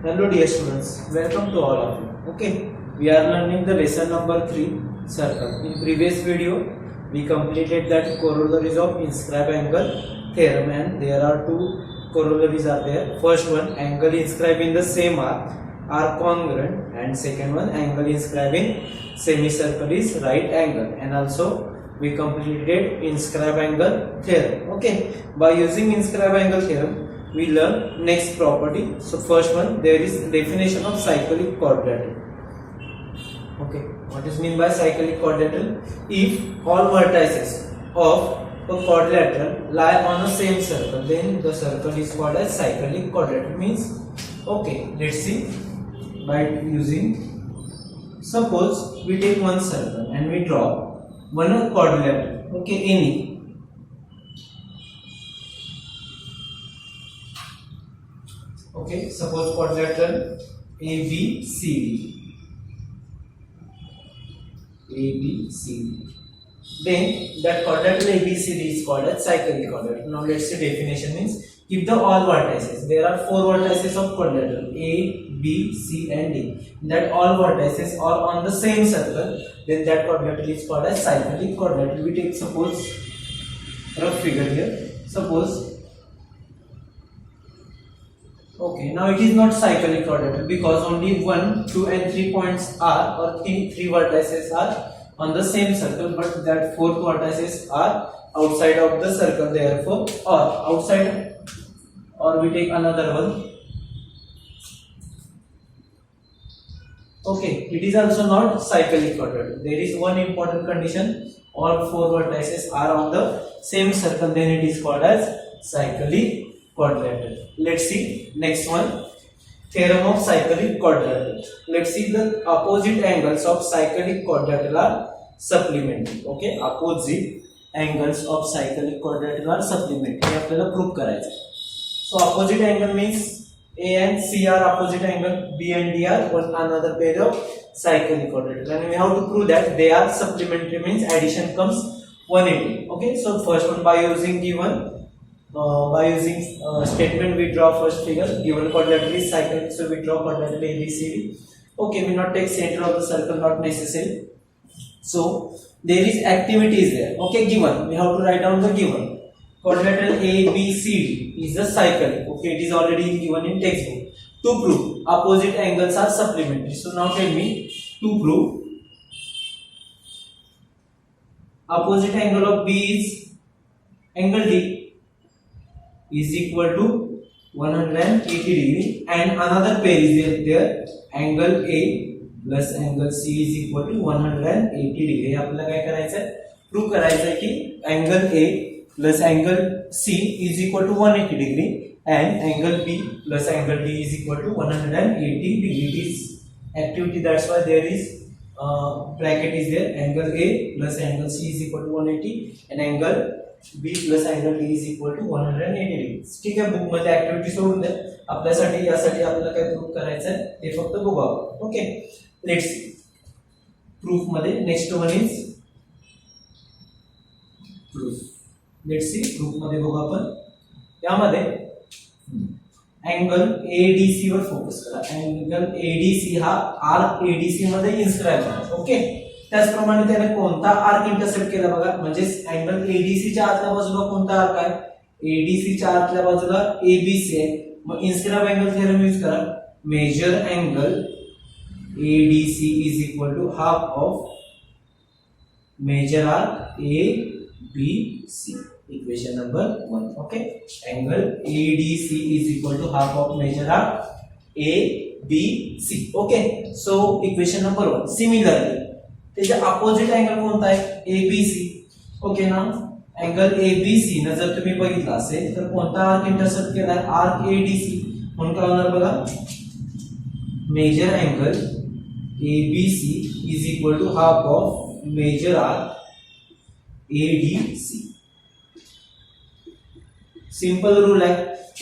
Hello dear students, welcome to all of you. Okay, we are learning the lesson number 3, circle. In previous video, we completed that corollaries of inscribed angle theorem, and there are two corollaries are there. First one, angle inscribed in the same arc are congruent, and second one, angle inscribed in semicircle is right angle, and also we completed inscribed angle theorem. Okay, by using inscribed angle theorem, we learn next property. So first one, there is definition of cyclic quadrilateral. Okay, what is mean by cyclic quadrilateral? If all vertices of a quadrilateral lie on the same circle, then the circle is called as cyclic quadrilateral. Means, okay, let's see by using, suppose we take one circle and we draw one quadrilateral. Okay, any. Okay, suppose quadrilateral ABCD. Then that quadrilateral ABCD is called as cyclic quadrilateral. Now let's see definition. Means if the all vertices, there are four vertices of quadrilateral A, B, C and D, that all vertices are on the same circle, then that quadrilateral is called as cyclic quadrilateral. We take suppose rough figure here. Suppose, okay, now it is not cyclic quadrilateral because only 1, 2 and 3 points are, or three vertices are on the same circle, but that fourth vertices are outside of the circle, therefore, or outside, or we take another one. Okay, it is also not cyclic quadrilateral. There is one important condition, all four vertices are on the same circle, then it is called as cyclic quadrilateral. Let's see next one, theorem of cyclic quadrilateral. Let's see the opposite angles of cyclic quadrilateral are supplementary. Okay, opposite angles of cyclic quadrilateral are supplementary. हे आपल्याला prove करायचं. So opposite angle means A and C are opposite angle, B and D are one another pair of cyclic quadrilateral, and we have to prove that they are supplementary. Means addition comes 180. Okay, so first one, by using given. By using statement, we draw first figure. Given quadrilateral is cyclic, so we draw quadrilateral ABCD. Okay, we not take center of the circle, not necessary. So there is activity is there. Okay, given, we have to write down the given. Quadrilateral ABCD is a cycle. Okay, it is already given in textbook. To prove opposite angles are supplementary. So now tell me, to prove opposite angle of B is angle D is equal to 180 degree, and another pair is there, angle A plus angle C is equal to 180 degree. आपल्याला काय करायचं आहे, prove करायचं आहे की angle A plus angle C is equal to 180 degree and angle B plus angle D is equal to 180 degree. It is activity, that's why there is bracket is there. Angle A plus angle C is equal to 180 and angle B plus angle D is equal to 180 degree. ठीक आहे, book मध्ये activity सोडून द्या. आपल्यासाठी यासाठी आपल्याला काय proof करायचं आहे ते फक्त बघा. ओके, लेट्स सी प्रूफ मध्ये next one is proof. Let's C proof मध्ये बघू आपण. यामध्ये अँगल ADC वर फोकस करा. अँगल ADC हा आर्क ADC मध्ये इन्स्क्राइब आहे. ओके, त्याचप्रमाणे त्याने कोणता आर्क इंटरसेप्ट केला बघा. म्हणजे अँगल ADC च्या आतल्या बाजूला कोणता आर्क आहे, ADC च्या आतल्या बाजूला ABC आहे. मग इन्स्क्राइब अँगल थेरम यूज करा. Measure angle ADC is equal to half of major arc ABC. Equation number 1. Okay, angle ADC is equal to half of major arc ABC. Okay, so equation number 1. Similarly त्याच्या opposite angle कोणता आहे, ABC. Okay ना, angle ABC न जर तुम्ही बघितला असेल तर कोणता आर्क इंटरसेप्ट केलाय, आर्क ADC. म्हणून काय होणार बघा, measure angle ABC is equal to half of major arc ADC. Simple rule आहे,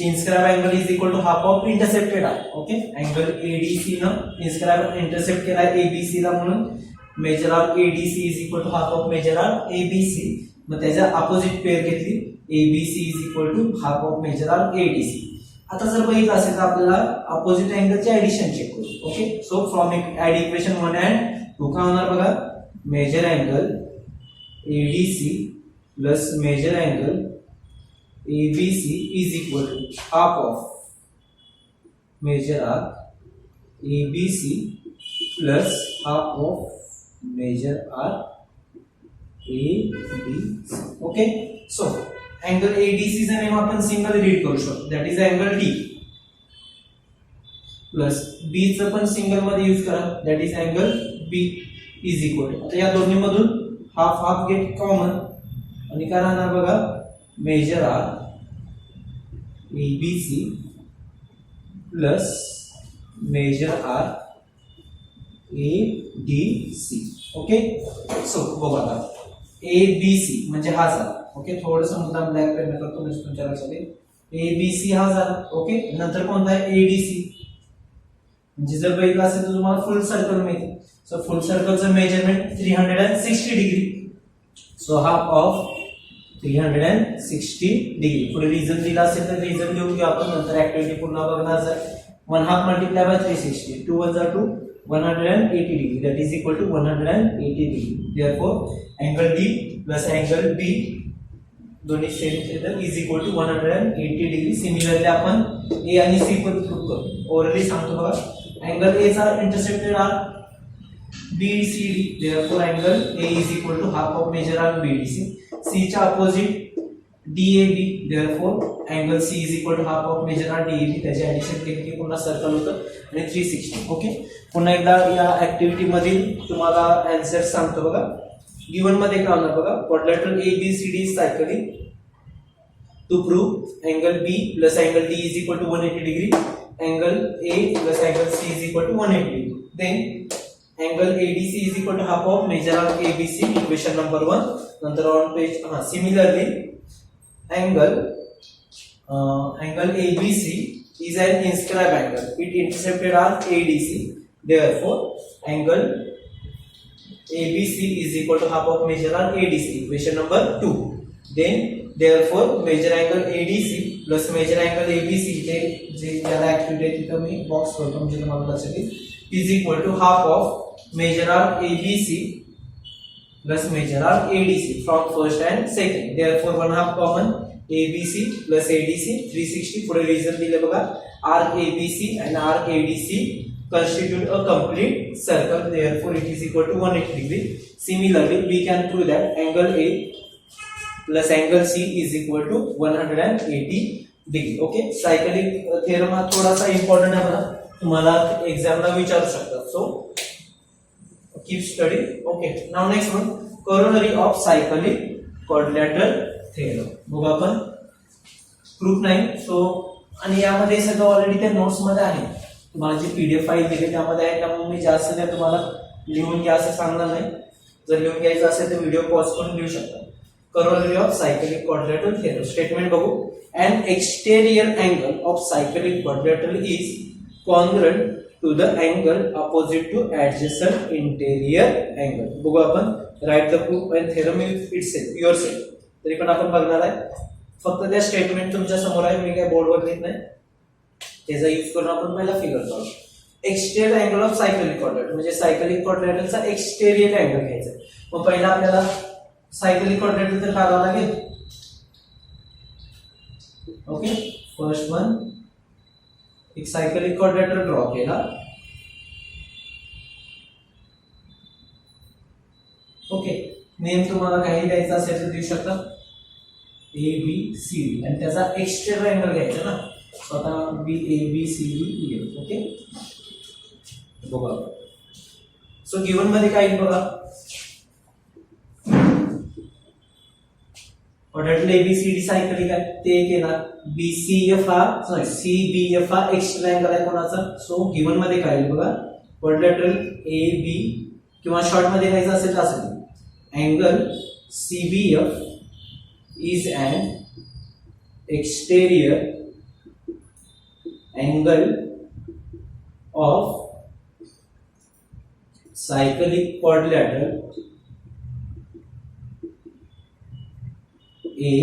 inscribe angle is equal to half of intercepted आहे. ओके, अँगल ADC न इन्स्क्राइब इंटरसेप्ट केलाय ABC ला, म्हणून major arc ADC is equal to half of major arc ABC. मग त्याच्या opposite pair घेतली, ABC is equal to half of major arc ADC. आता जर बघितलं असेल तर आपल्याला अपोजिट अँगलचे ऍडिशन चेक करू. Okay, so from add equation 1 and 2 काय होणार बघा, measure angle ADC plus measure angle ABC is equal to half of major arc ABC plus half of major arc ABC. Okay, so angle ADC चा name आपण single read करू शकतो, that is angle D, plus B चं पण single मध्ये use करा, that is angle B is equal to, आता या दोन्ही मधून हाफ हाफ गेट कॉमन आणि काय राहणार बघा, measure arc ABC plus major arc ADC. Okay, so बघू आता ABC म्हणजे हा झाला. ओके, थोडंसं मुद्दाम ब्लॅक पेन करतो म्हणजे तुमच्या लक्षात येईल. ABC हा झाला. ओके, नंतर कोणता आहे ADC, म्हणजे जर बघितलं असेल तर तुम्हाला फुल सर्कल मिळते. सो फुल सर्कलचं measurement 360 degree. So half of 360 degree. पुढे रिझन दिला असेल तर रिझन लिहून घेऊ आपण, नंतर ऍक्टिव्हिटी पुन्हा बघणार. जर 1/2 मल्टिप्लाय बाय 360, 2 1 जा 2, 180 degree, that is equal to 180 degree. Therefore, angle D plus angle B दोन्ही सेम तर is equal to 180 degree. Similarly आपण A आणि C पण प्रूव्ह करू. ओरली सांगतो बघा, अँगल A चा intercepted arc BCD, therefore angle A is equal to half of measure arc BDC. C च्या opposite DAB, therefore angle C is equal to half of measure arc DAB. त्याचे addition केले की पुन्हा circle होतं आणि 360. Okay, पुन्हा एकदा या ऍक्टिव्हिटी मधील तुम्हाला आन्सर सांगतो बघा. गिवन मध्ये काय होणार बघा, quadrilateral ABCD is cycling to prove angle B plus angle D is equal to 180 degree, angle A plus angle C is equal to 180 degree. Then angle ADC is equal to half of measure arc ABC, equation number 1. नंतर on page similarly angle ABC is an inscribed angle. It intercepted arc ADC. Therefore, angle ABC is equal to half of measure arc ADC. Equation number 2. Then, therefore, measure angle ADC plus measure angle ABC जे ज्याला activity तिथं मी box करतो म्हणजे तुम्हाला लक्षात येईल, is equal to half of measure arc ABC plus measure arc ADC from first and second. Therefore, 1/2 common ABC plus ADC 360. पुढे reason दिले बघा, arc ABC and arc ADC constitute a complete circle. Therefore, it is equal to 180 degree. Similarly, we can prove that angle A plus angle C is equal to 180 degree. Okay, cyclic theorem हा थोडासा important आहे बघा, तुम्हाला एक्झामला विचारू शकतात. So keep study. Okay, now next one, coronary of cyclic quadrilateral theorem. बघू आपण proof नाही. सो आणि यामध्ये सगळं ऑलरेडी त्या नोट्स मध्ये आहे, तुम्हाला जी PDF फाईल दिली त्यामध्ये आहे, त्यामुळे मी जास्त नाही तुम्हाला लिहून घ्या असं सांगणार नाही. जर लिहून घ्यायचं असेल तर व्हिडिओ पॉज करून लिहू शकता. Coronary of cyclic quadrilateral theorem statement बघू. An exterior angle of cyclic quadrilateral is congruent to the angle opposite to adjacent interior angle. बघू आपण, write the proof and theorem itself yourself. तरी पण आपण बघणार आहे, फक्त त्या स्टेटमेंट तुमच्या समोर आहे, मी काय बोर्डवर लिहित नाही. त्याचा यूज करून आपण पहिला फिगर काढू. Exterior angle of cyclic quadrilateral म्हणजे सायकलिक क्वाड्रिलॅटरलचा एक्सटेरियर अँगल घ्यायचा. मग पहिला आपल्याला सायकलिक क्वाड्रिलॅटरल तर काढावं लागेल. ओके, फर्स्ट वन, एक सायकलिक क्वाड्रिलॅटरल ड्रॉ केला. ओके, नेम तुम्हाला काही द्यायचा असेल तर देऊ शकता, ABCD, आणि त्याचा एक्सटेरियर अँगल घ्यायचा ना, स्वतः ABCD. ओके, बघा. सो गिवन मध्ये काय बघा, क्वाड्रिलॅटरल ABCD सायकलिक आहे, ते केला. BCF हा CBF हा एक्सटेरियर अँगल आहे कोणाचा. सो गिवन मध्ये काय बघा, क्वाड्रिलॅटरल AB किंवा शॉर्ट मध्ये लिहायचं असेल तर असं, angle CBF is an exterior angle of cyclic quadrilateral A,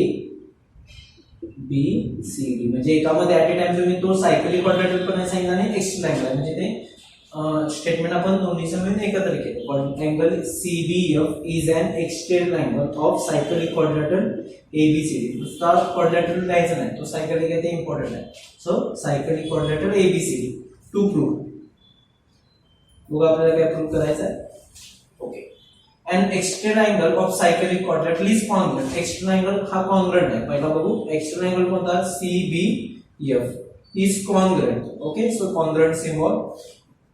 B C D म्हणजे एकामध्ये ऍट ए टाइम तुम्ही तो सायकलिक क्वाड्रॅटल पण सांगितला आणि एक्स्ट्रा अँगल म्हणजे ते स्टेटमेंट आपण दोन्हीचं मिळून एकत्र केलं. Angle CBF is an extend angle of cyclic quadrilateral ABCD. नुसता क्वाड्रॅटल द्यायचा नाही, तो सायकलिक आहे ते इम्पॉर्टंट आहे. So cyclic quadrilateral ABCD to prove. बघा आपल्याला काय प्रूव्ह करायचं आहे. Okay, an external angle of cyclic quadrilateral is congruent. External angle हा congruent आहे. पहिला बघू external angle कोणता CBF is congruent. Okay, so congruent symbol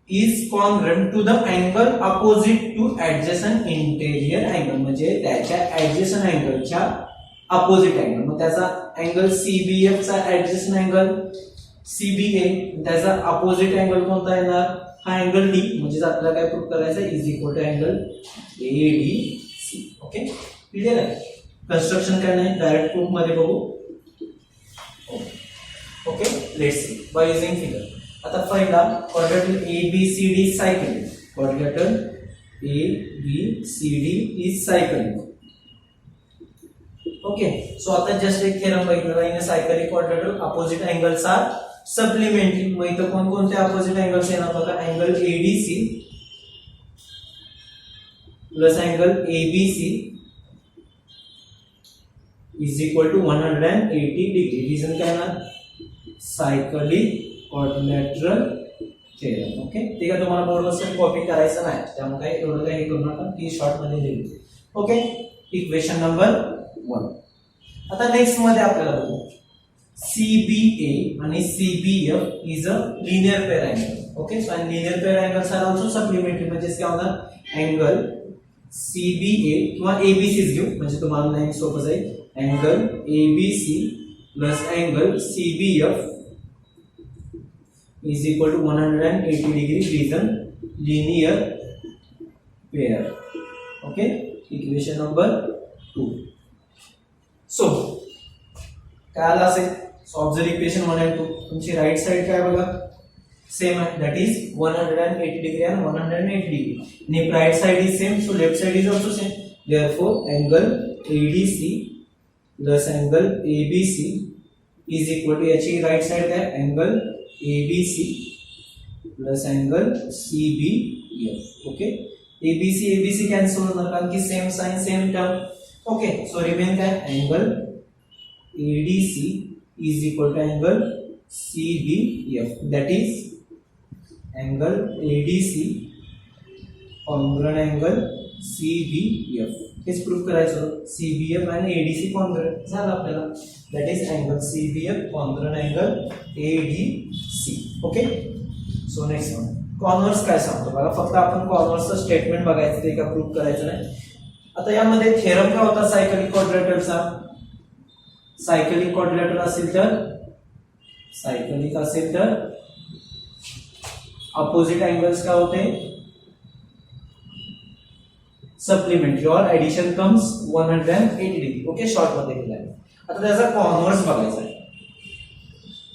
is congruent to the angle opposite to adjacent interior angle म्हणजे त्याच्या adjacent angle च्या opposite angle. मग त्याचा angle CBF चा adjacent angle CBA, त्याचा opposite angle कोणता येणार हा अँगल D. म्हणजे आपल्याला काय प्रूव्ह करायचं is equal to angle ADC. Okay, clear आहे. कन्स्ट्रक्शन काय नाही, डायरेक्ट प्रूफ मध्ये बघू. Okay, let's see by using figure. आता पहिला quadrilateral ABCD cyclic. Quadrilateral ABCD is cyclic. Okay, so आता जस्ट एक थेरम बघितला in cyclic quadrilateral opposite angles are supplementary. मग इथं कोणकोणते अपोजिट अँगल्स येणार बघा. Angle ADC plus angle ABC is equal to 180 degree. Reason काय ना सायकलिक क्वाड्रिलॅटरल थेरम. ओके, ठीक आहे. तुम्हाला बोर्डवर कॉपी करायचं नाही, त्यामुळे काही एवढं काही करू नका की शॉर्ट मध्ये लिहू. Okay, equation number 1. आता नेक्स्ट मध्ये आपल्याला बघू CBA आणि CBF is a linear pair angle. Okay, so linear pair angles are also supplementary. म्हणजे काय होणार अँगल CBA किंवा ABC's घेऊ म्हणजे तुम्हाला नाही सोपं जाईल. Angle ABC plus angle CBF is equal to 180 degree. Reason linear pair. Okay, equation number 2. So काय आलं असेल. सो ऑब्झर्व इक्वेशन 1 आणि 2. तुमची राईट साइड काय बघा सेम आहे, दॅट इज 180 डिग्री आणि 180 डिग्री. आणि right side is same, so left side is also same. Therefore angle ADC plus angle ABC is equal to याची राईट साइड काय angle ABC plus angle CBF. Okay, ABC cancel होणार कारण की same sign same term. Okay, so remain काय angle ADC is equal to angle CBF, that is angle ADC congruent angle CBF. हेच prove करायचं. CBF आणि ADC congruent झालं आपल्याला, that is angle CBF congruent angle ADC. Okay, so next one corners काय सांगतो बघा. फक्त आपण कॉर्नर्सचं स्टेटमेंट बघायचं, ते का प्रूव्ह करायचं नाही. आता यामध्ये थेरम काय होता सायकलिक क्वाड्रिलॅटरलचा. सायकलिक क्वाड्रिलॅटरल असेल तर अपोजिट अँगल्स काय होते सप्लिमेंटरी और addition comes 180 degree. Okay, short मध्ये केलाय. आता त्याचा कॉर्नर्स बघायचा आहे.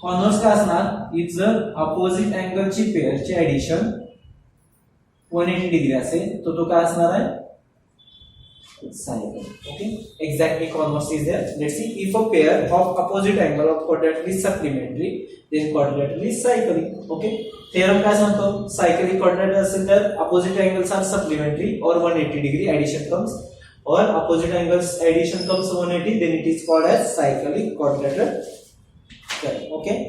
कॉर्नर्स काय असणार इज जर अपोजिट अँगलची पेअरची एडिशन 180 डिग्री असेल तर तो काय असणार आहे cycle. Okay, exactly corners is there. Let's see, if a pair of opposite angle of quadrilateral is supplementary, then quadrilateral is cyclic. Okay, theorem काय सांगतो cyclic quadrilateral असेल तर opposite angles are supplementary or 180 degree addition comes, or opposite angles addition comes 180, then it is called as cyclic quadrilateral. Okay,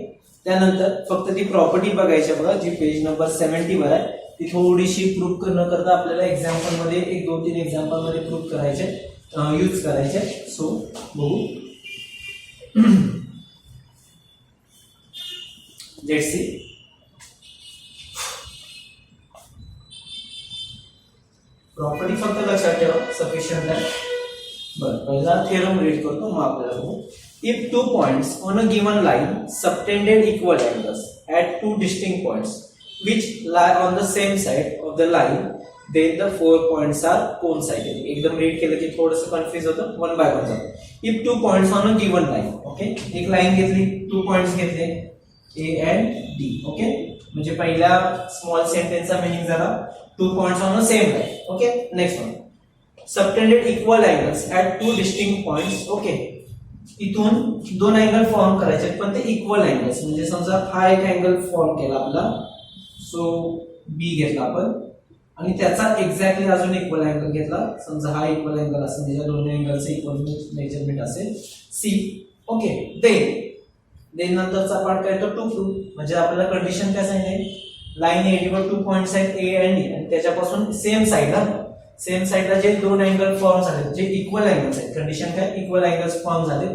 त्यानंतर फक्त ती property बघायची बघा जी page number 70 वर आहे. ती थोडीशी प्रूव्ह करणं करता आपल्याला एक्झाम्पल मध्ये 1-2-3 एक्झाम्पल मध्ये प्रूव्ह करायचे, यूज करायचे. सो बघू. Let's see. प्रॉपर्टी फक्त लक्षात ठेवा, सफिशियंट आहे. बरं, पहिला थेरम रीड करतो मग आपल्याला बघू. If 2 points on a given line subtended equal angles at 2 distinct points which lie on the same side of the line, then the 4 points are coincident. एकदम रीड केलं की थोडंसं कन्फ्युज होतं, 1 by 1 जातो. If 2 points on a given line, okay, एक line घेतली, 2 points घेतले A and D. Okay, म्हणजे पहिल्या स्मॉल सेंटेन्सचा मीनिंग झाला 2 points on a same line. Okay, next one subtended equal angles at 2 distinct points. Okay, इथून दोन angle form करायचे पण ते इक्वल अँगल्स, म्हणजे समजा हा एक अँगल फॉर्म केला आपला, सो बी घेतला आपण आणि त्याचा एक्झॅक्टली अजून इक्वल अँगल घेतला, समजा हा इक्वल अँगल असेल, म्हणजे दोन्ही अँगलचे इक्वल मेजरमेंट असेल सी. ओके, देन नंतरचा पार्ट काय तो टू प्रूफ, म्हणजे आपल्याला कंडिशन काय सांगितली, लाईन एडीवर 2 पॉइंट्स आहेत ए आणि डी आणि त्याच्यापासून सेम साइडला जे दोन अँगल फॉर्म झाले जे इक्वल अँगल्स आहेत, कंडिशन काय इक्वल अँगल्स फॉर्म झाले.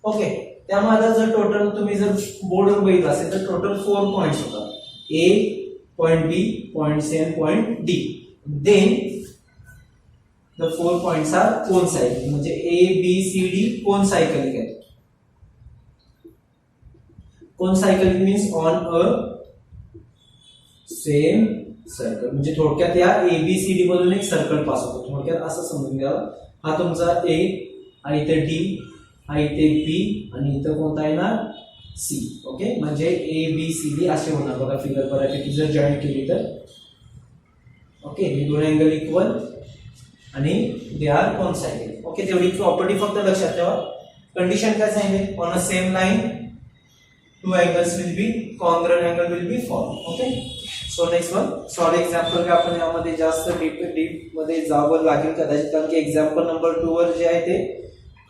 ओके, त्यामुळे आता जर टोटल तुम्ही जर बोर्डवर बघितलं असेल तर टोटल 4 पॉइंट्स होतात, A, point B, point C आणि point D. Then the 4 points are concyclic, म्हणजे A B C D concyclic आहेत. Concyclic means on a same circle, म्हणजे थोडक्यात या एबीसीडी मधून एक सर्कल पास होतो. थोडक्यात असं समजून घ्या, हा तुमचा ए आणि इथे डी आणि इथे बी आणि इथं कोणता आहे ना सी. ओके, म्हणजे ए बी सी डी असे होणार बघा फिगर बऱ्यापैकी जर जॉईन केली तर. ओके, हे दोन अँगल इक्वल आणि दे आर कोनसाइडेड. ओके, तेवढी प्रॉपर्टी फक्त लक्षात ठेवा. कंडिशन काय सांगितले, on a same line two angles will be congruent angle will be form. Okay, so next one solve example काय आपण यामध्ये जास्त डीप मध्ये जावं लागेल कदाचित, कारण की एक्झाम्पल नंबर 2 वर जे आहे ते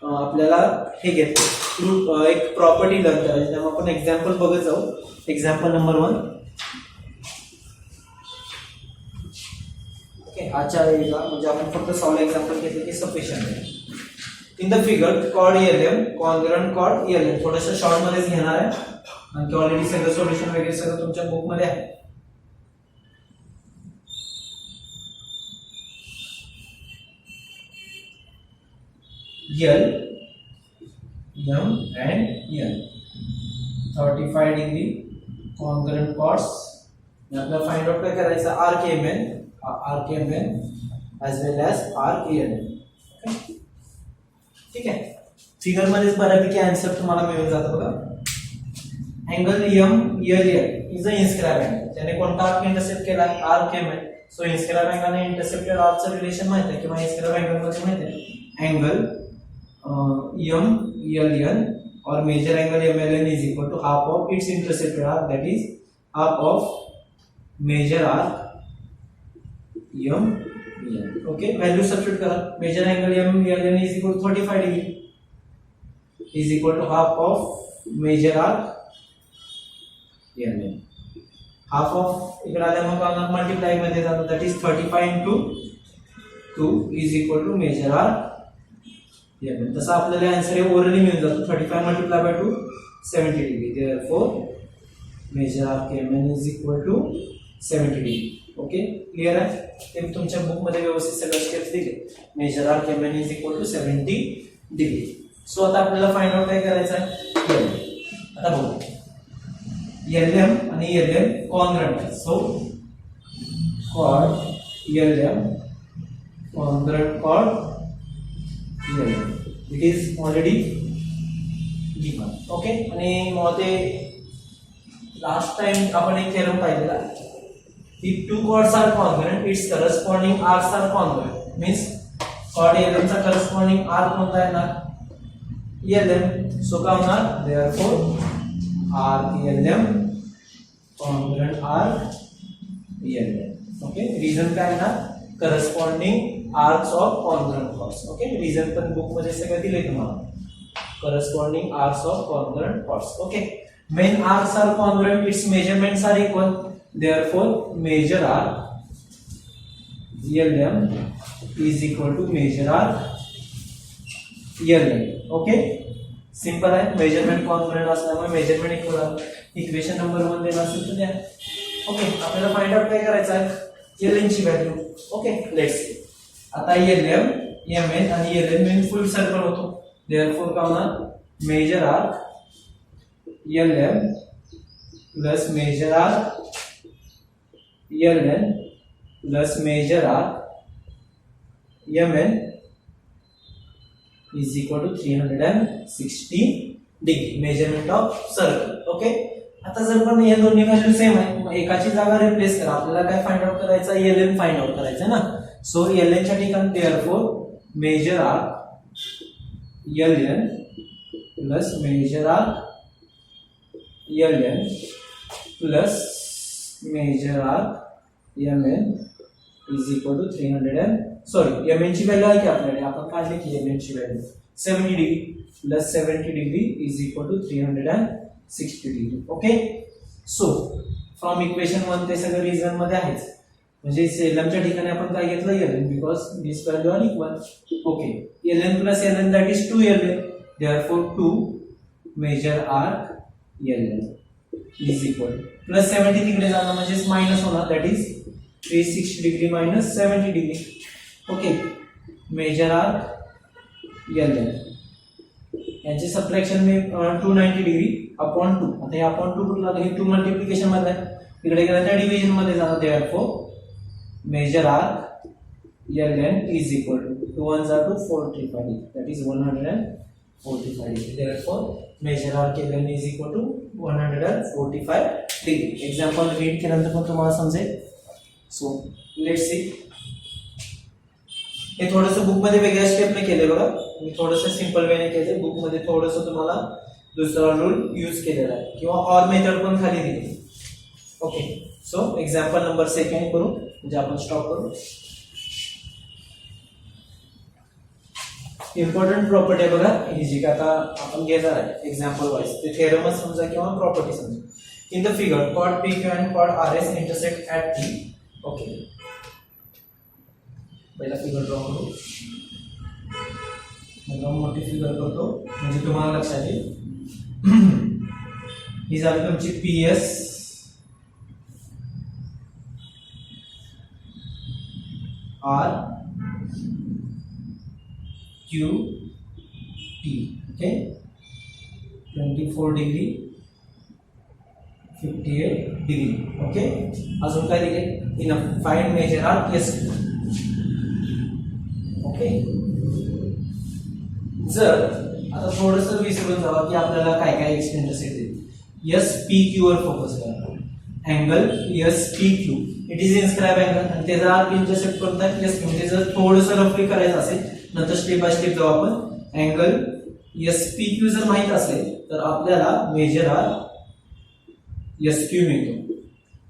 आपल्याला हे घेतो एक प्रॉपर्टी लर्न करायची, त्यामुळे आपण एक्झाम्पल बघत जाऊ. Example number 1. ओके, आजच्या वेळेला म्हणजे आपण फक्त सॉल्व एक्झाम्पल घेतले की सफिशियंट आहे. In the figure chord ELM congruent chord ELM थोडंसं शॉर्ट मध्येच घेणार आहे, आणि ऑलरेडी सगळं सोल्युशन वगैरे सगळं तुमच्या बुक मध्ये आहे. L, M and L 35 degree congruent chords. आपल्याला फाइंड आउट काय करायचं, RKMN as well as RELM. ठीक आहे, फिगर मध्येच बऱ्यापैकी आन्सर तुम्हाला मिळून जातं बघा. Angle MLL is a inscribe angle, त्याने कोणता आर्क इंटरसेप्ट केला, RKMN. सो इन्स्क्राइब अँगल आणि इंटरसेप्टेड आर्कचं रिलेशन माहिती आहे किंवा इन्स्क्राइब अँगल मध्ये माहिती आहे, angle MLN or major angle MLN is equal to half of its intercepted arc, that is half of major arc MLN. Okay, value substitute करा. Major angle MLN is equal to 35 degree is equal to half of major arc MLN. Half of इकडे आल्या मग multiply मध्ये जातो, that is 35 into 2 is equal to major arc. तसं आपल्याला answer orally मिळून जातो, 35 multiply by 2 70 degree. Therefore measure arc MN is equal to 70 degree. Okay, clear आहे, ते तुमच्या बुक मध्ये व्यवस्थित सगळे स्टेप्स दिले. Measure arc MN is equal to 70 degree. So आता आपल्याला फाइंड आउट काय करायचं आहे, आता बघू LM आणि LM कॉन्ग्रुएंट आहे. So chord LM congruent chord ELM, it is already given. Okay, आणि मग ते लास्ट टाइम आपण एक थेरम पाहिलेला, if two chords are congruent its corresponding arcs are congruent, means chord LM चा corresponding arc कोणता आहे ना ELM. सो काय होणार, therefore arc ELM congruent arc ELM. Okay, reason काय आहे ना, corresponding arcs of congruent chords. Okay, reason पण बुक मध्ये सगळं दिले तुम्हाला, corresponding arcs of congruent chords. Okay, when arcs are congruent its measurements are equal, therefore major arc ELM is equal to major arc ELM. Okay, simple आहे, measurement congruent असल्यामुळे measurement equal आहे. Equation number 1 देणार असेल तर द्या. Okay, आपल्याला find out काय करायचं आहे, LN ची व्हॅल्यू. Okay, let's see. आता LM MN आणि LN मेन फुल सर्कल होतो, देयरफॉर काय होणार, measure arc LM plus major arc LN plus major arc MN is equal to 360 degree measurement of circle. Okay, आता जर पण या दोन्ही व्हॅल्यू सेम आहे, मग एकाची जागा रिप्लेस करा. आपल्याला काय फाइंड आउट करायचं, LN फाइंड आउट करायचं ना. सो LN च्या ठिकाणी therefore measure arc LN plus measure arc LN plus measure arc MN is equal to 300 and sorry MN ची व्हॅल्यू आहे की आपल्याकडे आपण काढली की MN ची value 70 degree plus 70 degree is equal to 360 degree. Okay, so from equation 1 ते सगळं रिजन मध्ये आहेच, म्हणजे LM च्या ठिकाणी आपण काय घेतलं LN because this value are equal. Okay, LN plus LN that is 2LN, therefore 2 measure arc LN is equal plus 70 तिकडे जाणं म्हणजे मायनस होणार, that is 360 degree minus 70 degree. Okay, measure arc LN यांचे सबट्रॅक्शन में 290 degree upon 2. आता हे upon 2 कुठला आहे, 2 मल्टिप्लिकेशन मध्ये आहे, इकडे गेला तर डिव्हिजन मध्ये जाणार. Therefore measure arc LN is equal to 2 1 2 45 that is 145 degree. Therefore measure arc LN is equal to 145 degree. Example read केल्यानंतर पण तुम्हाला समजेल. सो लेट्स सी, हे थोडंसं बुक मध्ये वेगळ्या स्टेपने केले बघा, मी थोडंसं सिंपल वेने केले, बुक मध्ये थोडंसं तुम्हाला दुसरा रूल यूज केलेला आहे किंवा ऑर मेथड पण खाली दिली. Okay, so example number second करू म्हणजे आपण स्टॉप करू. इम्पॉर्टंट प्रॉपर्टी आहे बघा ही जी का आता आपण घेणार आहे एक्झाम्पल वाइज, ते थेरमच समजा किंवा प्रॉपर्टी समजा. इन द फिगर कॉड PQ and कॉड RS intersect at T. Okay, पहिला फिगर ड्रॉ करू, एकदम मोठी फिगर करतो म्हणजे तुम्हाला लक्षात येईल. ही झाली तुमची PS R Q T. Okay, 24 degree 58 degree. Okay, अजून काय दिले, enough find measure arc S. Okay, जर आता थोडंसं विसरून जावा की आपल्याला काय काय इंटरसेक्ट देते. SPQ वर फोकस करा, angle SPQ it is inscribe angle आणि त्याचा आर्क इंटरसेक्ट कोणता SQ. म्हणजे जर थोडंसं रफली करायचं असेल नंतर स्टेप बाय स्टेप जाऊ आपण. अँगल SPQ जर माहित असेल तर आपल्याला मेजर आर्क SQ मिळतो.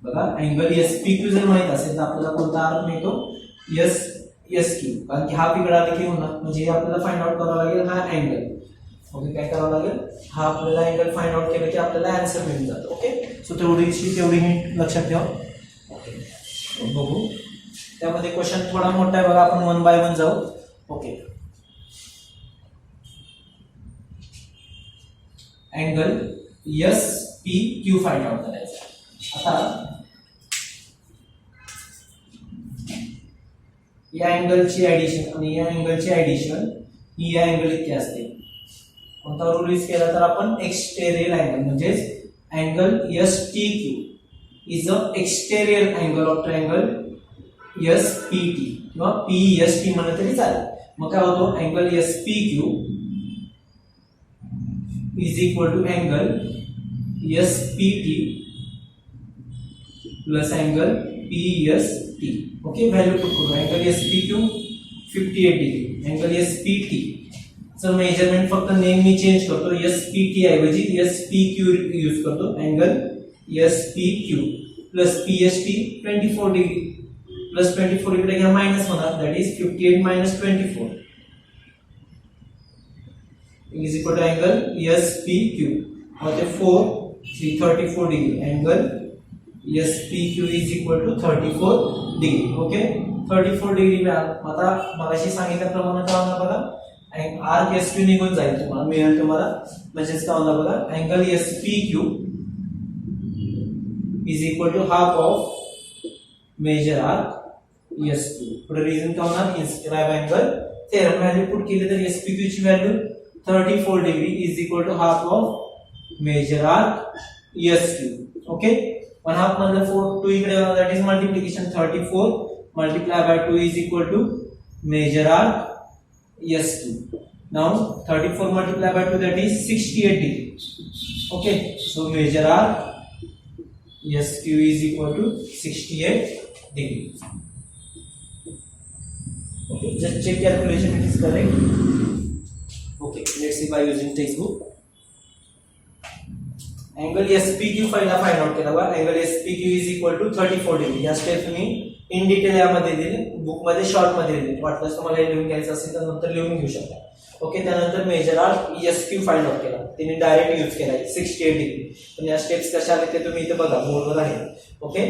बघा, अँगल SPQ जर माहित असेल तर आपल्याला कोणता आर्क मिळतो SQ, कारण की हा फिगर आला की होणार म्हणजे आपल्याला फाइंड आउट करावा लागेल हा अँगल. ओके, काय करावं लागेल, हा आपल्याला अँगल फाइंड आउट केलं की आपल्याला आन्सर मिळून जातो. ओके, सो तेवढी हिंट लक्षात ठेवा. ओके, बघू त्यामध्ये क्वेश्चन थोडा मोठा आहे बघा, आपण 1 बाय 1 जाऊ. Okay, angle SPQ find out करायचा. आता या अँगलची ऍडिशन आणि या अँगलची ऍडिशन ही या अँगल इतकी असते. कोणता रूल यूज केला तर आपण एक्सटेरियर अँगल म्हणजे angle STQ is a exterior angle of triangle SPT किंवा PST म्हणलं तरी चालेल. मग काय होतो, angle SPQ is equal to angle SPT plus angle PST. Okay, value put करू. Angle SPQ 58 degree, angle SPT चं मेजरमेंट फक्त नेम मी चेंज करतो, SPT ऐवजी SPQ यूज करतो. Angle SPQ plus PST 24 degree plus 24 इकडे घ्या मायनस होणार, that is 58 minus 24 is equal to angle SPQ होते 34 degree. Angle SPQ is equal to 34 degree. Okay, 34 degree मिळाल. आता मगाशी सांगितल्याप्रमाणे काय होणार बघा, आर्क SQ निघून जाईल, तुम्हाला मिळेल तुम्हाला म्हणजेच काय होणार बघा, angle SPQ is equal to half of major arc SQ. पुढे रिझन काय होणार, inscribe angle theorem value put केली तर SPQ ची value 34 degree is equal to half of major arc SQ. Okay, 1/2 मधलं 4 2 इकडे that is multiplication, 34 multiply by 2 is equal to measure arc SQ. Now 34 multiplied by 2 that is 68 degree. Okay, so measure arc SQ is equal to 68 degree. Okay, just check calculation, it is correct. Okay, let's see by using textbook. Angle SPQ पहिला find out केला बघा. Angle SPQ is equal to 34 degree. या step तुम्ही in detail यामध्ये दिले, book मध्ये short मध्ये दिले. वाटल्यास तुम्हाला हे लिहून घ्यायचं असेल तर नंतर लिहून घेऊ शकता. ओके, त्यानंतर measure arc SQ find out केला. तिने डायरेक्ट यूज केला 68 डिग्री. पण या स्टेप्स कशा आले ते तुम्ही इथे बघा बोर्डवर आहे. ओके,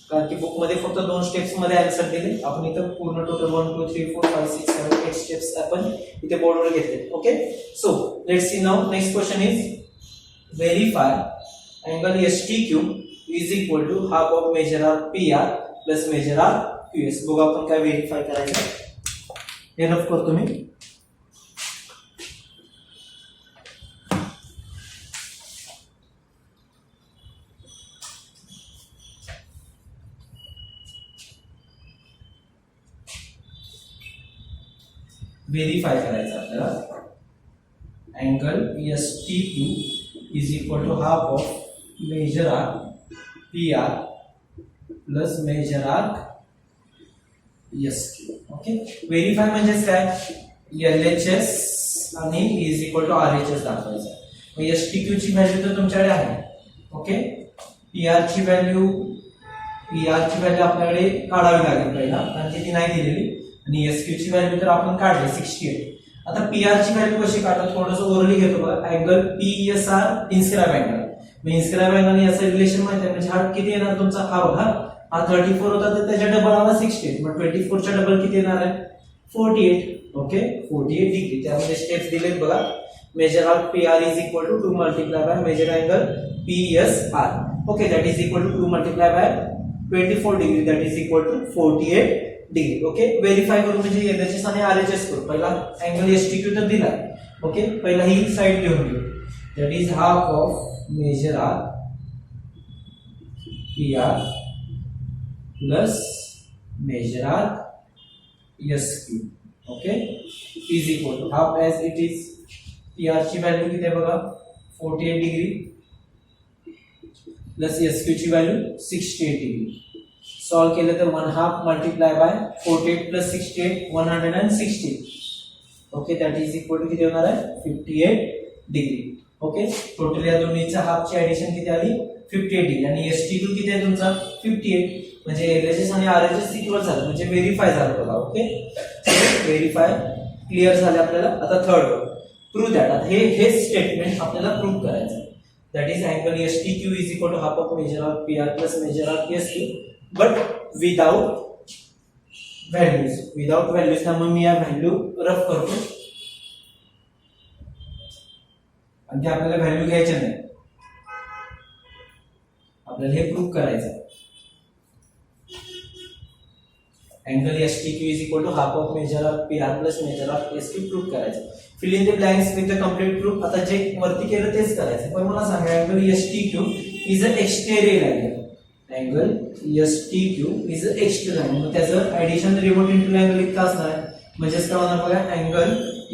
कारण की बुक मध्ये फक्त 2 स्टेप्स मध्ये आन्सर दिले. आपण इथं पूर्ण टोटल 1 2 3 4 5 6 7 8 स्टेप्स आपण इथे बोर्डवर घेतले. Okay, so let's see now next question is verify angle STQ is equal to half of major arc PR plus major arc QS. बघा आपण काय व्हेरीफाय करायचं. हे रफ करतो मी. व्हेरीफाय करायचं आपल्याला. Angle STQ is equal to half of major arc PR plus major arc SQ. Okay, verify म्हणजेच काय, LHS आणि इज इक्वल टू RHS दाखवायचं. मग STQ ची व्हॅल्यू तर तुमच्याकडे आहे. ओके, PR ची व्हॅल्यू आपल्याकडे काढावी लागेल पहिला, कारण की ती नाही दिलेली. आणि SQ ची व्हॅल्यू तर आपण काढली 68. आता PR ची व्हॅल्यू कशी काढतो, थोडंसं ओरली घेतो बघा. Angle PSR inscribe angle. मग इन्स्क्राइब अँगल आणि याचं रिलेशन माहिती आहे, म्हणजे हा किती येणार तुमचा, हा बघा, हा 34 होता तर त्याच्या डबल आला 68. मग 24 च्या डबल किती येणार आहे, 48. Okay, 48 degree. त्यामध्ये स्टेप्स दिलेत बघा. Measure arc PR is equal to 2 multiply by measure angle PSR. Okay, that is equal to 2 multiply by 24 degree, that is equal to 48 degree. Okay, verify करू म्हणजे LHS आणि RHS करू. पहिला angle STQ तर दिला. Okay, पहिला ही side लिहून घेऊ. That is half of major arc PR plus major arc SQ. Okay, is equal to half as it is. PR ची व्हॅल्यू किती आहे बघा, 48 डिग्री प्लस SQ ची व्हॅल्यू 68 डिग्री. सॉल्व केलं तर 1/2 multiply by 48 plus 68 160. Okay, that is equal to किती होणार आहे, 58 डिग्री. ओके, टोटल या दोन्हीच्या हाफची ऍडिशन किती आली, 58 डिग्री. आणि STQ किती आहे तुमचा, 58. म्हणजे LHS आणि RHS इक्वल झालं, म्हणजे व्हेरीफाय झालं बघा. ओके, व्हेरीफाय क्लिअर झाले आपल्याला. आता थर्ड प्रूव्ह दॅट. आता हे स्टेटमेंट आपल्याला प्रूव्ह करायचं. That is angle STQ is equal to half of major arc PR plus major arc SQ, but without values. त्यामुळे मी या व्हॅल्यू रफ करतो, आणि ते आपल्याला व्हॅल्यू घ्यायचे नाही, आपल्याला हे प्रूव्ह करायचं. Angle STQ is equal to half of major arc PR plus major arc SQ prove करायचं. Fill in the blanks with the complete proof. आता जे वरती केलं तेच करायचं. पण मला सांगा, angle STQ is a exterior angle. Angle STQ is a exterior angle. मग त्याचं ऍडिशन रिमोट इंटू अँगल इतका असणार आहे. म्हणजेच काय होणार बघा, अँगल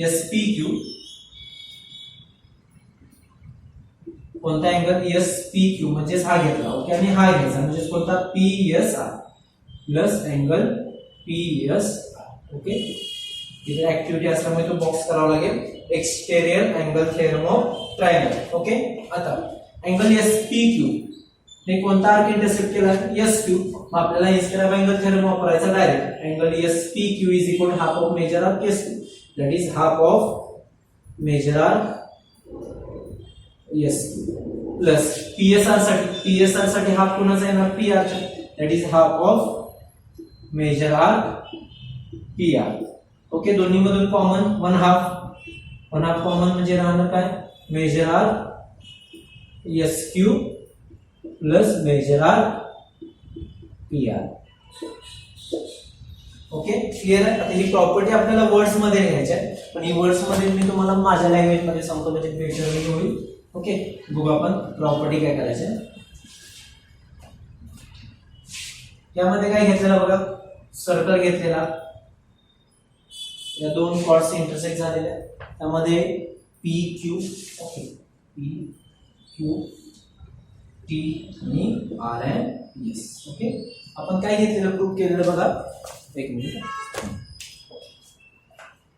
SPQ, कोणता अँगल SPQ म्हणजेच हा घेतला. ओके, आणि हा घ्यायचा म्हणजे कोणता, PSR plus angle PSR. Okay, इथे ऍक्टिव्हिटी असल्यामुळे तो बॉक्स करावा लागेल. Exterior angle theorem of triangle. Okay, आता अँगल SPQ ने कोणता आर्क इंटरसेक्ट केला, SQ. मग आपल्याला इन्स्क्राइब अँगल थेरम वापरायचा direct. Angle SPQ is equal to half of major arc SQ, that is half of major arc SQ plus PSR साठी half कोणाचा येणार, PR चा, that is half of major arc PR. Okay, दोन्ही मधून common 1/2 common म्हणजे राहणार काय, measure arc SQ plus major arc PR. Okay, clear आहे. आता ही प्रॉपर्टी आपल्याला वर्ड्स मध्ये घ्यायची आहे, पण ही वर्ड्स मध्ये मी तुम्हाला माझ्या लँग्वेज मध्ये सांगतो, म्हणजे बेटर होईल. ओके, बघू आपण प्रॉपर्टी काय करायची. यामध्ये काय घेतलेला बघा, सर्कल घेतलेला, या दोन कॉर्ड्स इंटरसेक्ट झालेल्या, त्यामध्ये PQ, ओके, PQ T आणि R and S. ओके, आपण काय घेतलेलं, प्रूव्ह केलेलं बघा. एक minute,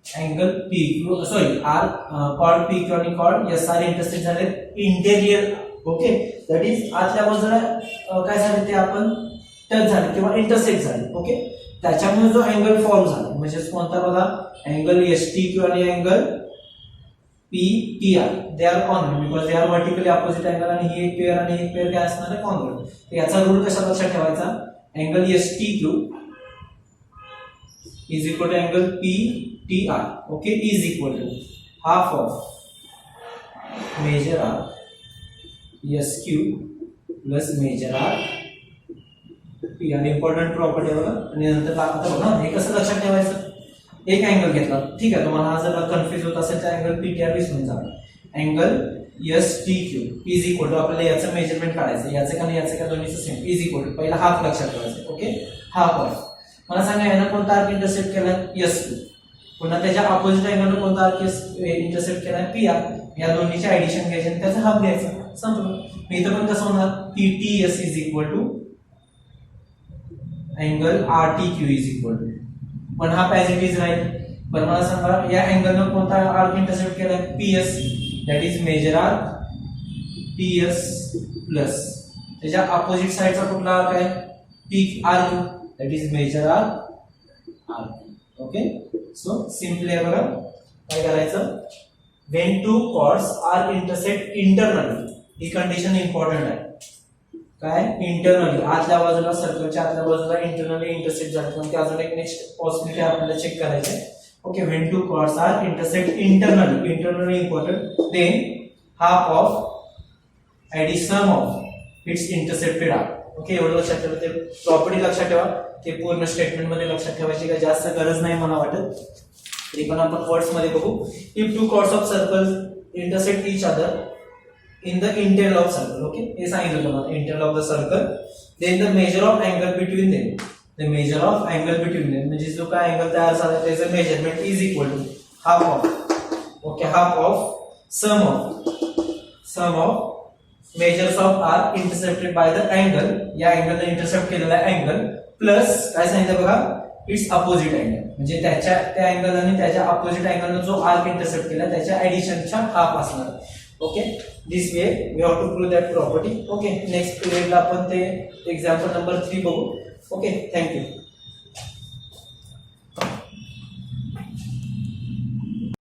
angle PQ sorry R chord PQ आणि कॉर्ड SR इंटरसेक्ट झाले इंटेरियर ओके, दॅट इज आतल्या बाजूला काय झालं ते आपण टच झाले किंवा इंटरसेक्ट झाले. ओके, त्याच्यामुळे जो अँगल फॉर्म झाला म्हणजे कोणता बघा, अँगल STQ आणि angle PPR they are congruent because they are vertically opposite angle आणि ही एक पेअर आणि एक पेअर काय असणार आहे, कॉन्ग्रुएंट. तर याचा रूल कशा लक्षात ठेवायचा, angle STQ is equal to angle PTR. Okay, is equal to half of measure arc SQ plus measure arc P. आणि इम्पॉर्टंट प्रॉपर्टी बघा. आणि नंतर आता बघा हे कसं लक्षात ठेवायचं, एक अँगल घेतला, ठीक आहे, तुम्हाला हा जर कन्फ्युज होत असेल तर अँगल PTR विसरून जा. Angle STQ is equal to आपल्याला याचं मेजरमेंट काढायचं, याचं का याचं का दोन्हीचं सेम, इज इक्वल टू पहिला हाफ लक्षात ठेवायचं. ओके, हाफ ऑफ, मला सांगा यानं कोणता आर्क इंटरसेप्ट केलाय, SQ. पुन्हा त्याच्या अपोजिट अँगलनं कोणता आर्क इंटरसेप्ट केलाय, PR. या दोन्हीचे ऍडिशन घ्यायचे आणि त्याचा हाफ घ्यायचा, संपलं. इथं पण कसं होणार, PTS is equal to angle RTQ is equal to, पण हा पॅसिटीज राहील. पण मला सांगा या अँगलनं कोणता आर्क इंटरसेप्ट केलाय, PS, that is measure arc PS plus त्याच्या अपोजिट साइडचा कुठला आर्क आहे, PRQ, that is measure arc RQ. Okay, so simply बघा काय करायचं, when two chords are intersect internally, ही कंडिशन इम्पॉर्टंट आहे. काय, इंटरनली आतल्या बाजूला सर्कलच्या आतल्या बाजूला इंटरनली इंटरसेक्ट झालं, म्हणजे अजून एक नेक्स्ट पॉसिबिलिटी आपल्याला चेक करायची आहे. Okay, when two chords are intersect internally important, then half of addition of its intercepted arc. Okay, एवढं लक्षात ठेवा, ते प्रॉपर्टी लक्षात ठेवा, ते पूर्ण स्टेटमेंट मध्ये लक्षात ठेवायची काही जास्त गरज नाही मला वाटत. तरी पण आपण वर्ड्स मध्ये बघू. If two chords of circles intersect each other in the internal of circle, okay, हे सांगितलं तुम्हाला, internal of the circle, then the measure of angle between them, the measure of angle between them म्हणजे जो काय angle तयार झाला त्याचं measurement is equal to half of, okay, half of sum of measures of arc intercepted by the angle, या अँगलने intercept केलेला angle plus काय सांगितलं बघा, इट्स अपोजिट अँगल म्हणजे त्या अँगल आणि त्याच्या अपोजिट अँगलने जो आर्क इंटरसेप्ट केला त्याच्या ऍडिशनच्या हाफ असणार. Okay, this way we have to prove that property. Okay, next पिरियडला आपण ते एक्झाम्पल नंबर 3 बघू. Okay, thank you.